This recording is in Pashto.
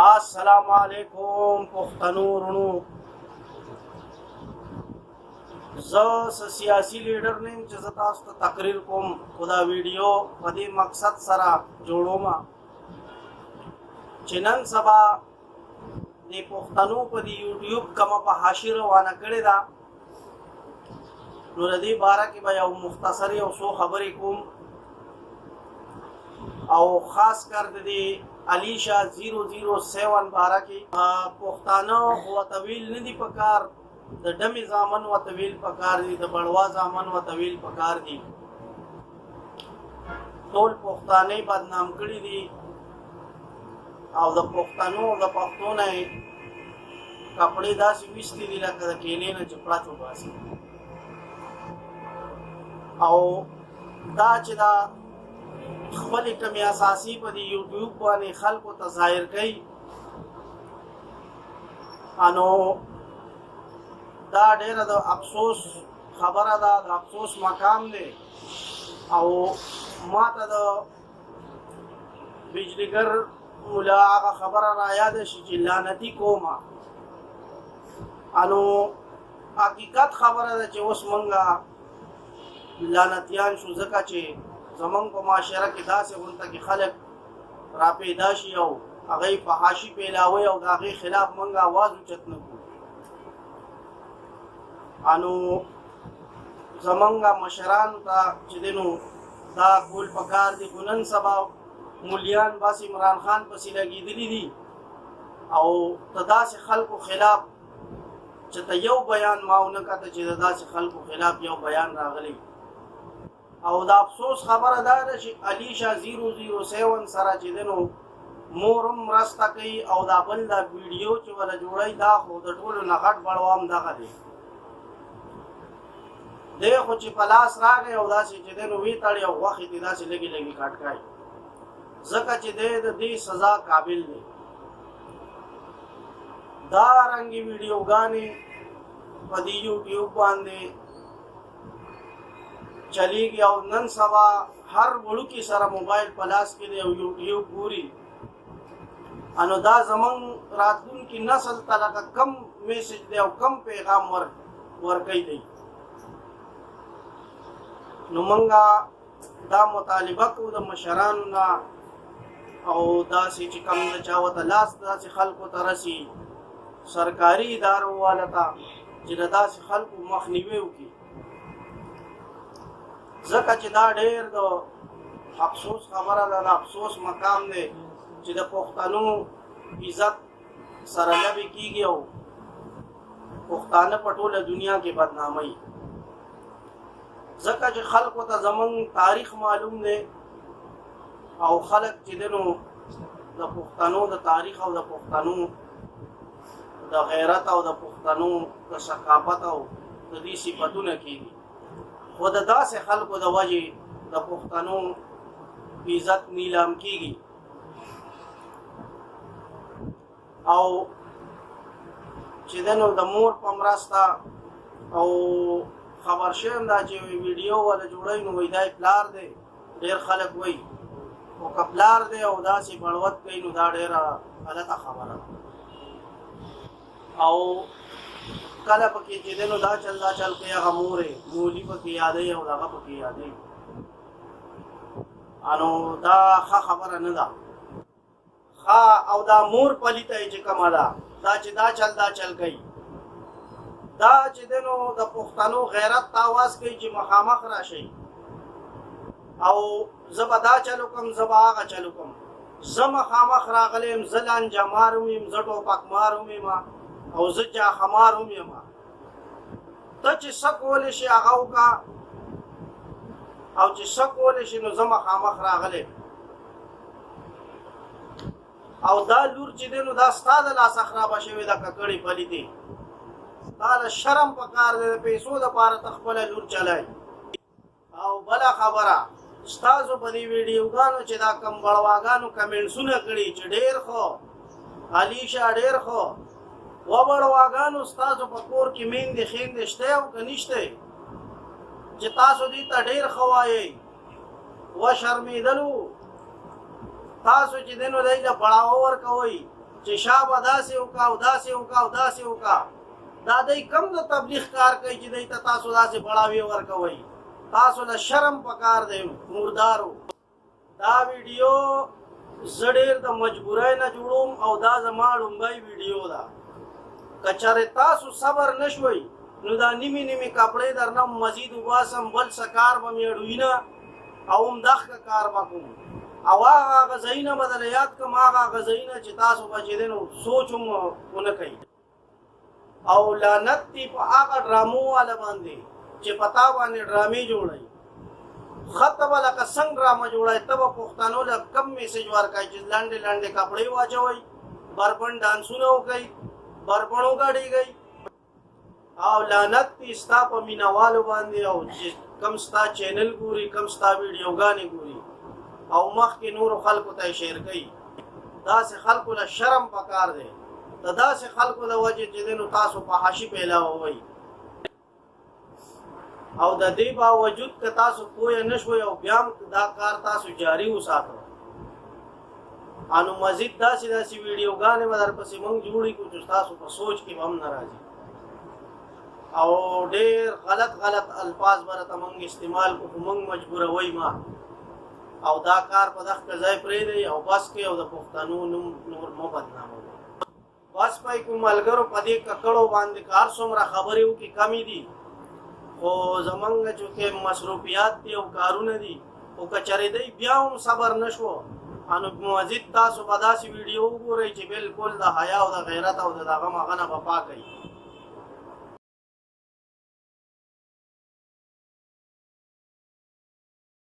السلام علیکم پښتنو ورونو. زه سیاسي لیډر نیم چې زه تاسو ته تقریر کوم، خو دا ویډیو په دې مقصد سره جوړوم چې نن سبا د پښتنو په دې یوټیوب کومه په حاشیه روانه کړې ده، نو د دې باره کې به یو مختصر یو څو خبرې کوم، او خاص کر د دې علیشا 007 باره کې پښتانه و طویل نه دي پکار، د ډمې زامن و طویل پکار دي، د بړوا زامن و طویل پکار دي. ټول پښتانه بدنام کړي دي او د پښتنو د پښتو نه کپڑے داسې ویستي دي لکه د کیلې نه چپړه چوباسي. او دا چې دا خپل کمی اساسی په دی یوټیوب باندې خلکو ته ظاهر کوي، انو دا ډېره د افسوس خبره ده، د افسوس مقام دی. او ما ته د بجلیګر مولا هغه خبره را یاد شي چې لعنتي کومه، انو حقیقت خبره ده چې اوس مونږه لعنتیان شو، ځکه چې زمونږ په معاشره کې داسې غونته کې خلک را پیدا شي او هغه فحاشي پیلاوي او د هغې خلاف مونږ آواز اوچت نه کړو. انو زمونږ مشرانو ته چې دی نو دا کول پکار دي، خو نن سبا مولیان بس عمران خان پسې لګېدلي دي او د داسې خلکو خلاف چې ته یو بیان ما ونه کته چې د داسې خلکو خلاف یو بیان راغلی. او دا افسوس خبره دا ده چې علیشا 007 سره چې دی نو مور هم مرسته کوي، او دا بل دا ویډیو چې وله جوړوي دا خو د ټولو نه غټ بړوام دغه دی خو چې په لاس راغی او داسې چې دی نو ویې تړي او غوښې دې داسې لږې لږې کټکای، ځکه چې دی د دې سزا قابل دی. دا رنګې ویډیوګانې په دې یوټیوب باندې چلیږي او نن سبا هر وړوکي سره موبایل په لاس کې دی او یوټیوب ګوري. انو دا زمونږ راتلونکي نسل ته لکه کم میسج دی او کم پیغام ورکوي دی. نو مونږه دا مطالبه کوو د مشرانو نه، او داسې چې کم د چا ورته لاس داسې خلکو ته رسي، سرکاري ادارو والا ته چې د داسې خلکو مخنیوی وکړي، ځکه چې دا ډېر د افسوس خبره ده، د افسوس مقام دی چې د پښتنو عزت سره لبې کېږي او پښتانه په ټوله دنیا کې بدناموي، ځکه چې خلکو ته زمونږ تاریخ معلوم دی او خلک چې دی نو د پښتنو د تاریخ او د پښتنو د غیرت او د پښتنو د ثقافت او د دې صفتونه کېږي، خو د داسې خلکو د وجې د پښتنو عزت نیلام کېږي. او چې دی نو د مور په مرسته او خبر شوم دا چې ویډیو ولا جوړوي نو وایي دا پلار دی، ډېر خلک وایي خو که پلار دی او داسې بړوت کوي نو دا ډېره غلطه خبره ده. او کله پکې چې دی نو دا چل کوي هغه مورې مولي پکې یادوي او دغه پکې یادوي، انو دا ښه خبره نه ده. او دا مور پلیته چې کومه ده دا چې دا چل کوي، دا چې دی نو د پښتنو غیرت ته آواز کوي چې مخامخ راشئ، او زه به دا چلو کوم، زه به هغه چلو کوم، زه مخامخ راغلی یم، زه لانجمار هم یم، زه ټوپکمار هم یم او زه جاخمار هم یم. ته چې څه کولی شي هغه وکړه، او چې څه کولی شي نو زه مخامخ راغلی. او دا لور چې دی نو دا ستا د لاسه خرابه شوې ده ککړې پلیتې، تا د شرم پکار دی، د پیسو دپاره ته خپله لور چلای. او بله خبره ستاسو په دې ویډیوګانو چې دا کم بړواګانو کمنټسونه کړي چې ډېر ښه علیشا ډېر ښه و بړواګانو ستاسو په کور کې میندې ښیندې شته او که نشته چې تاسو دې ته ډېر ښه وایئ و شرمېدلو تاسو چې دی نو دی له بړاوه ورکوئ چې چې شابه داسې وکا او داسې وکا او داسې وکا. دا دی کم د تبلیغ کار کوي چې دی ته تاسو داسې بړاوې ورکوئ. تاسو له شرم پکار دی مردارو. دا ویډیو زه ډېر د مجبورۍ نه جوړوم او دا زما لومبۍ ویډیو ده. که چېرې تاسو صبر نه شوئ نو دا نیمې نیمې کپړې درنه مزید وباسم، بل څه کار به مې اړوي نه او همدغه کار به کوم. او هغه ځایونه به درله یاد کړم، هغه ځایونه چې تاسو به چې دی نو سوچ هم ونه کوئ. او لعنت دی په هغه ډرامو والا باندې چې په تا باندې ډرامې جوړوي. ښه ته به لکه څنګه ډرامه جوړوئ، ته به پښتنو له کم میسیج ورکوئ چې لنډې لنډې کپړې واچوئ، بربنډ ډانسونه وکئ، بربڼ وګډېږئ. او لعنت دی ستا په مینهوالو باندې او چې کم ستا چینل ګوري، کم ستا ویډیوګانې ګوري او مخکې نورو خلکو ته یې شیر کوي. داسې خلکو له شرم پکار دی. د داسې خلکو د وجې چې دی نو تاسو فحاشي پیلاوئ. او د دې باوجود که تاسو پوه نه شوئ او بیا هم دا کار تاسو جاري وساتئ، نو مزید داسې داسې ویډیوګانې به درپسې موږ جوړې کړو چې تاسو په سوچ کې به هم نه راځي. او ډېر غلط الفاظ به راته موږ استعمال کړو، خو موږ مجبوروئ ما. او دا کار په دغه ځای پرېږدئ او بس کې او د پښتنو نوم نور مه بدناموئ. بس پای کوم ملګرو په دې ککړو باندې کار څومره خبرې وکړي کمې دي، خو زمونږ چونکې مصروفیات دي او کارونه دي. خو که چېرې دی بیا هم صبر نه شو نو مزید تاسو به داسې ویډیو وګورئ چې بلکل د حیا او د غیرت او د دغه مغه نه به پاکئ.